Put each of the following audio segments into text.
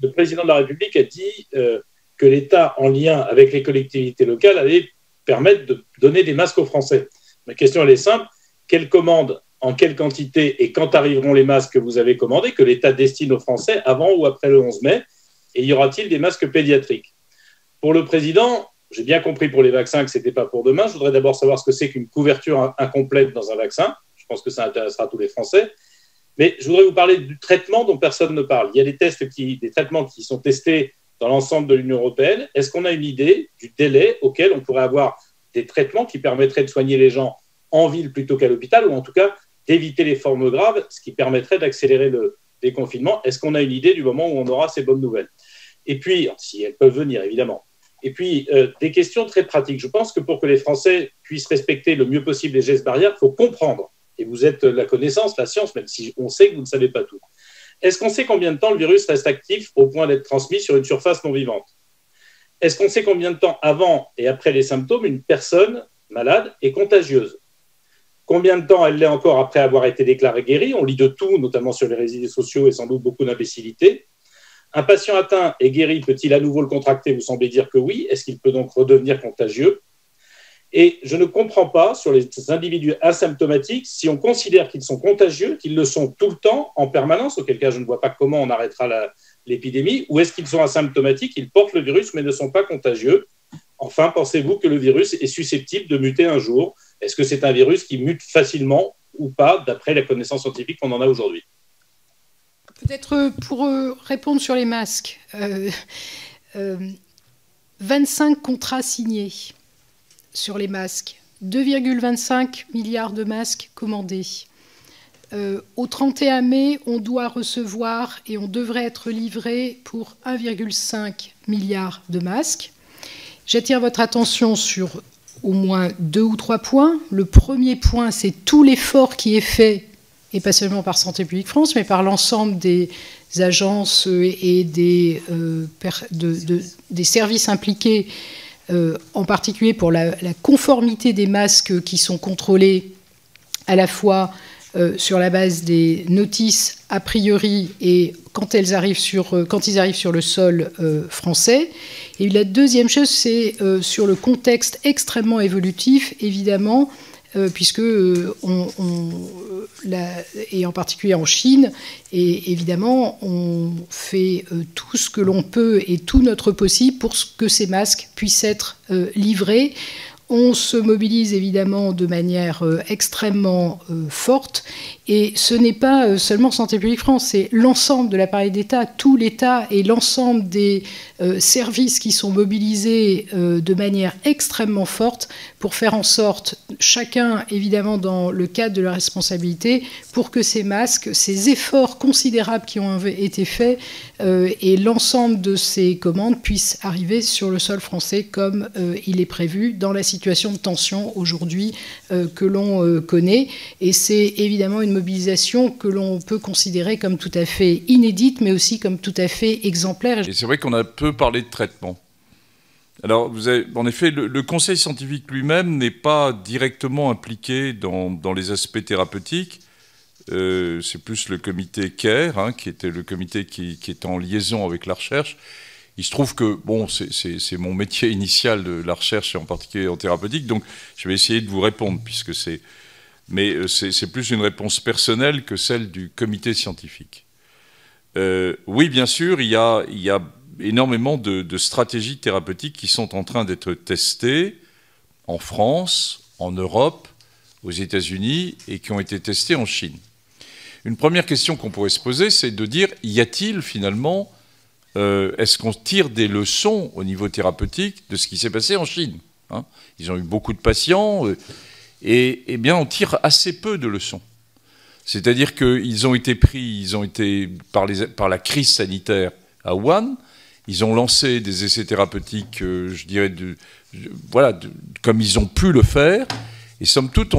le président de la République a dit que l'État, en lien avec les collectivités locales, allait permettre de donner des masques aux Français. Ma question, elle est simple. Quelle commande, en quelle quantité et quand arriveront les masques que vous avez commandés, que l'État destine aux Français avant ou après le 11 mai? Et y aura-t-il des masques pédiatriques? Pour le président, j'ai bien compris pour les vaccins que ce n'était pas pour demain. Je voudrais d'abord savoir ce que c'est qu'une couverture incomplète dans un vaccin. Je pense que ça intéressera tous les Français. Mais je voudrais vous parler du traitement dont personne ne parle. Il y a des traitements qui sont testés dans l'ensemble de l'Union européenne. Est-ce qu'on a une idée du délai auquel on pourrait avoir des traitements qui permettraient de soigner les gens en ville plutôt qu'à l'hôpital, ou en tout cas d'éviter les formes graves, ce qui permettrait d'accélérer le déconfinement? Est-ce qu'on a une idée du moment où on aura ces bonnes nouvelles? Et puis, si elles peuvent venir, évidemment. Et puis, des questions très pratiques. Je pense que pour que les Français puissent respecter le mieux possible les gestes barrières, il faut comprendre. Et vous êtes la connaissance, la science, même si on sait que vous ne savez pas tout. Est-ce qu'on sait combien de temps le virus reste actif au point d'être transmis sur une surface non vivante? Est-ce qu'on sait combien de temps avant et après les symptômes une personne malade est contagieuse? Combien de temps elle l'est encore après avoir été déclarée guérie? On lit de tout, notamment sur les réseaux sociaux et sans doute beaucoup d'imbécilité. Un patient atteint et guéri peut-il à nouveau le contracter? Vous semblez dire que oui. Est-ce qu'il peut donc redevenir contagieux? Et je ne comprends pas, sur les individus asymptomatiques, si on considère qu'ils sont contagieux, qu'ils le sont tout le temps, en permanence, auquel cas je ne vois pas comment on arrêtera l'épidémie, ou est-ce qu'ils sont asymptomatiques, ils portent le virus mais ne sont pas contagieux? Enfin, pensez-vous que le virus est susceptible de muter un jour? Est-ce que c'est un virus qui mute facilement ou pas, d'après la connaissance scientifique qu'on en a aujourd'hui? Peut-être pour répondre sur les masques, 25 contrats signés sur les masques, 2,25 milliards de masques commandés. Au 31 mai, on doit recevoir et on devrait être livré pour 1,5 milliard de masques. J'attire votre attention sur au moins 2 ou 3 points. Le premier point, c'est tout l'effort qui est fait, et pas seulement par Santé publique France, mais par l'ensemble des agences et des services impliqués, en particulier pour la conformité des masques qui sont contrôlés à la fois sur la base des notices a priori et quand ils arrivent sur le sol français. Et la deuxième chose, c'est sur le contexte extrêmement évolutif, évidemment, puisque et en particulier en Chine, et évidemment, on fait tout ce que l'on peut et tout notre possible pour que ces masques puissent être livrés. On se mobilise évidemment de manière extrêmement forte, et ce n'est pas seulement Santé publique France, c'est l'ensemble de l'appareil d'État, tout l'État et l'ensemble des services qui sont mobilisés de manière extrêmement forte pour faire en sorte, chacun évidemment dans le cadre de la responsabilité, pour que ces masques, ces efforts considérables qui ont été faits et l'ensemble de ces commandes puissent arriver sur le sol français comme il est prévu dans la situation de tension aujourd'hui que l'on connaît. Et c'est évidemment une mobilisation que l'on peut considérer comme tout à fait inédite, mais aussi comme tout à fait exemplaire. Et c'est vrai qu'on a peu parlé de traitement. Alors, en effet, le conseil scientifique lui-même n'est pas directement impliqué dans les aspects thérapeutiques. C'est plus le comité CARE, qui était le comité qui est en liaison avec la recherche. Il se trouve que, bon, c'est mon métier initial de la recherche, et en particulier en thérapeutique, donc je vais essayer de vous répondre, puisque mais c'est plus une réponse personnelle que celle du comité scientifique. Oui, bien sûr, il y a énormément de stratégies thérapeutiques qui sont en train d'être testées en France, en Europe, aux États-Unis, et qui ont été testées en Chine. Une première question qu'on pourrait se poser, c'est de dire, y a-t-il finalement, est-ce qu'on tire des leçons au niveau thérapeutique de ce qui s'est passé en Chine, hein? Ils ont eu beaucoup de patients, et eh bien on tire assez peu de leçons. C'est-à-dire qu'ils ont été pris, par la crise sanitaire à Wuhan, ils ont lancé des essais thérapeutiques, je dirais, comme ils ont pu le faire. Et somme toute,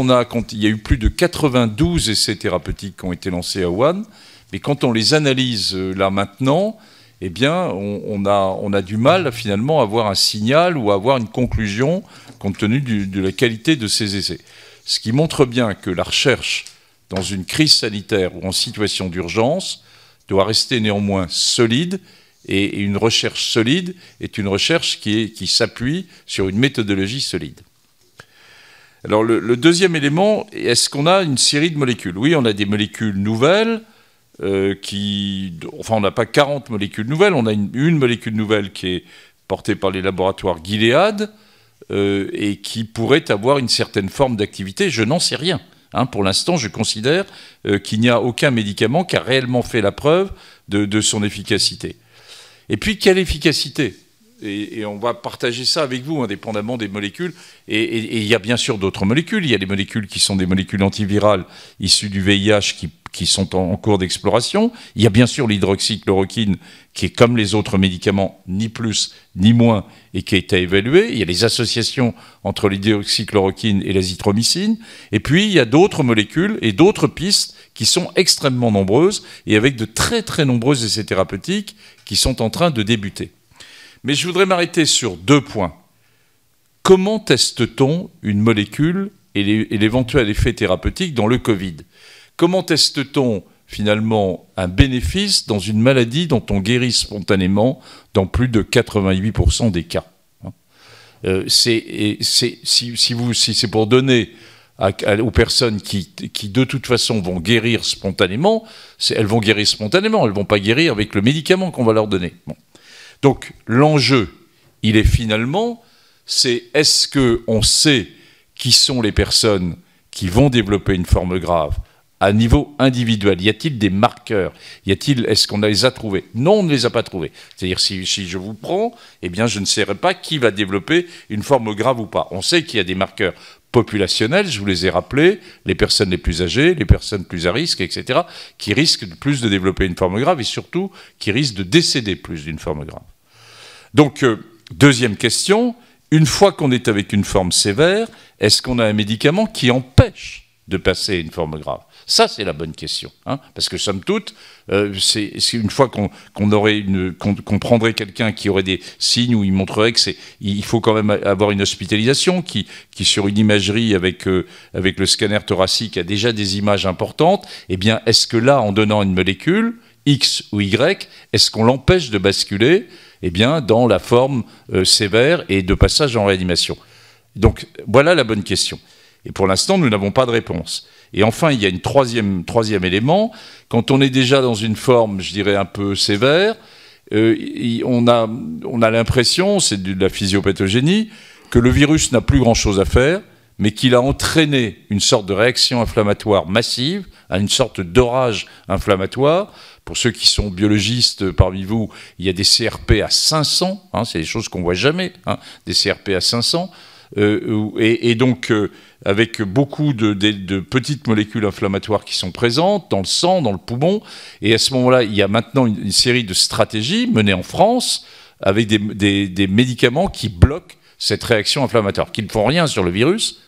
il y a eu plus de 92 essais thérapeutiques qui ont été lancés à Wuhan, mais quand on les analyse là maintenant, eh bien, on a du mal finalement à avoir un signal ou à avoir une conclusion compte tenu de la qualité de ces essais. Ce qui montre bien que la recherche dans une crise sanitaire ou en situation d'urgence doit rester néanmoins solide Et une recherche solide est une recherche qui s'appuie sur une méthodologie solide. Alors le deuxième élément, est-ce qu'on a une série de molécules? Oui, on a des molécules nouvelles, on n'a pas 40 molécules nouvelles, on a une molécule nouvelle qui est portée par les laboratoires Gilead et qui pourrait avoir une certaine forme d'activité. Je n'en sais rien. Pour l'instant, je considère qu'il n'y a aucun médicament qui a réellement fait la preuve de son efficacité. Et puis, quelle efficacité? Et on va partager ça avec vous, indépendamment des molécules. Et il y a bien sûr d'autres molécules. Il y a des molécules qui sont des molécules antivirales issues du VIH qui sont en cours d'exploration. Il y a bien sûr l'hydroxychloroquine qui est comme les autres médicaments, ni plus ni moins, et qui a été évalué. Il y a les associations entre l'hydroxychloroquine et l'azithromycine. Et puis, il y a d'autres molécules et d'autres pistes qui sont extrêmement nombreuses et avec de très très nombreux essais thérapeutiques qui sont en train de débuter. Mais je voudrais m'arrêter sur 2 points. Comment teste-t-on une molécule et l'éventuel effet thérapeutique dans le Covid? Comment teste-t-on finalement un bénéfice dans une maladie dont on guérit spontanément dans plus de 88% des cas? Si c'est pour donner aux personnes qui de toute façon vont guérir spontanément, elles vont guérir spontanément, elles ne vont pas guérir avec le médicament qu'on va leur donner. Bon. Donc l'enjeu, il est finalement, c'est est-ce qu'on sait qui sont les personnes qui vont développer une forme grave à niveau individuel? Y a-t-il des marqueurs? Est-ce qu'on les a trouvés? Non, on ne les a pas trouvés. C'est-à-dire si je vous prends, eh bien je ne saurais pas qui va développer une forme grave ou pas. On sait qu'il y a des marqueurs populationnels, je vous les ai rappelés, les personnes les plus âgées, les personnes plus à risque, etc., qui risquent plus de développer une forme grave et surtout qui risquent de décéder plus d'une forme grave. Donc, deuxième question, une fois qu'on est avec une forme sévère, est-ce qu'on a un médicament qui empêche de passer à une forme grave? Ça, c'est la bonne question. Parce que, somme toute, c'est une fois qu'on prendrait quelqu'un qui aurait des signes où il montrerait qu'il faut quand même avoir une hospitalisation, qui sur une imagerie avec le scanner thoracique a déjà des images importantes, eh bien, est-ce que là, en donnant une molécule, X ou Y, est-ce qu'on l'empêche de basculer dans la forme sévère et de passage en réanimation? Donc, voilà la bonne question. Et pour l'instant, nous n'avons pas de réponse. Et enfin, il y a un troisième élément. Quand on est déjà dans une forme, je dirais, un peu sévère, on a l'impression, c'est de la physiopathogénie, que le virus n'a plus grand-chose à faire, mais qu'il a entraîné une sorte de réaction inflammatoire massive, à une sorte d'orage inflammatoire. Pour ceux qui sont biologistes parmi vous, il y a des CRP à 500, c'est des choses qu'on ne voit jamais, des CRP à 500, et donc avec beaucoup de petites molécules inflammatoires qui sont présentes dans le sang, dans le poumon, et à ce moment-là, il y a maintenant une série de stratégies menées en France avec des médicaments qui bloquent cette réaction inflammatoire, qui ne font rien sur le virus,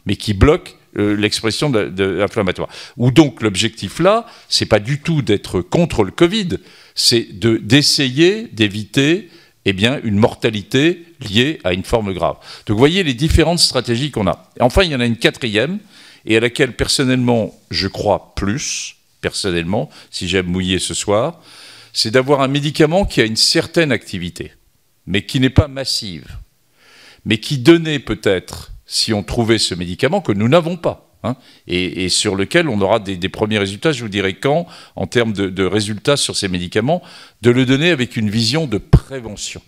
mais qui bloquent l'expression inflammatoire. Ou donc l'objectif là, c'est pas du tout d'être contre le Covid, c'est d'essayer d'éviter une mortalité liée à une forme grave. Donc vous voyez les différentes stratégies qu'on a. Et enfin, il y en a une quatrième, et à laquelle personnellement, je crois plus, personnellement, si j'aime mouiller ce soir, c'est d'avoir un médicament qui a une certaine activité, mais qui n'est pas massive, mais qui donnait peut-être, si on trouvait ce médicament, que nous n'avons pas, et sur lequel on aura des premiers résultats, je vous dirai quand, en termes de résultats sur ces médicaments, de le donner avec une vision de prévention.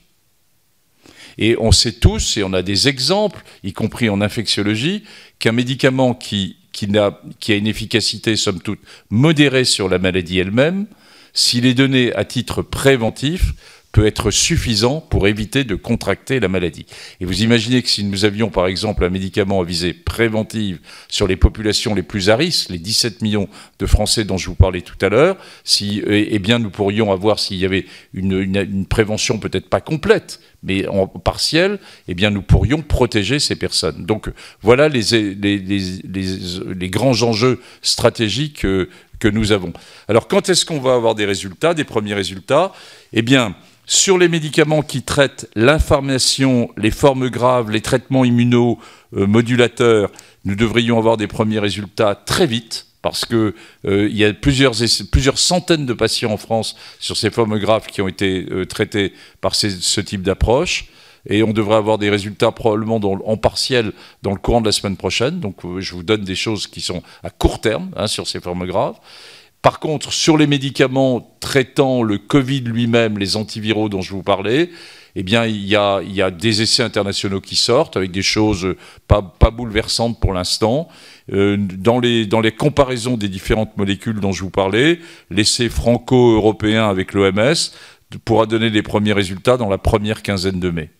Et on sait tous, et on a des exemples, y compris en infectiologie, qu'un médicament qui a une efficacité, somme toute, modérée sur la maladie elle-même, s'il est donné à titre préventif, peut être suffisant pour éviter de contracter la maladie. Et vous imaginez que si nous avions par exemple un médicament à visée préventive sur les populations les plus à risque, les 17 millions de Français dont je vous parlais tout à l'heure, nous pourrions avoir, s'il y avait une prévention peut-être pas complète, mais en partiel, nous pourrions protéger ces personnes. Donc voilà les grands enjeux stratégiques que nous avons. Alors quand est-ce qu'on va avoir des résultats, des premiers résultats? Sur les médicaments qui traitent l'inflammation, les formes graves, les traitements immunomodulateurs, nous devrions avoir des premiers résultats très vite, parce que il y a plusieurs centaines de patients en France sur ces formes graves qui ont été traités par ce type d'approche. Et on devrait avoir des résultats probablement en partiel dans le courant de la semaine prochaine. Donc je vous donne des choses qui sont à court terme sur ces formes graves. Par contre, sur les médicaments traitant le Covid lui-même, les antiviraux dont je vous parlais, eh bien, il y a des essais internationaux qui sortent avec des choses pas bouleversantes pour l'instant. Dans les comparaisons des différentes molécules dont je vous parlais, l'essai franco-européen avec l'OMS pourra donner les premiers résultats dans la première quinzaine de mai.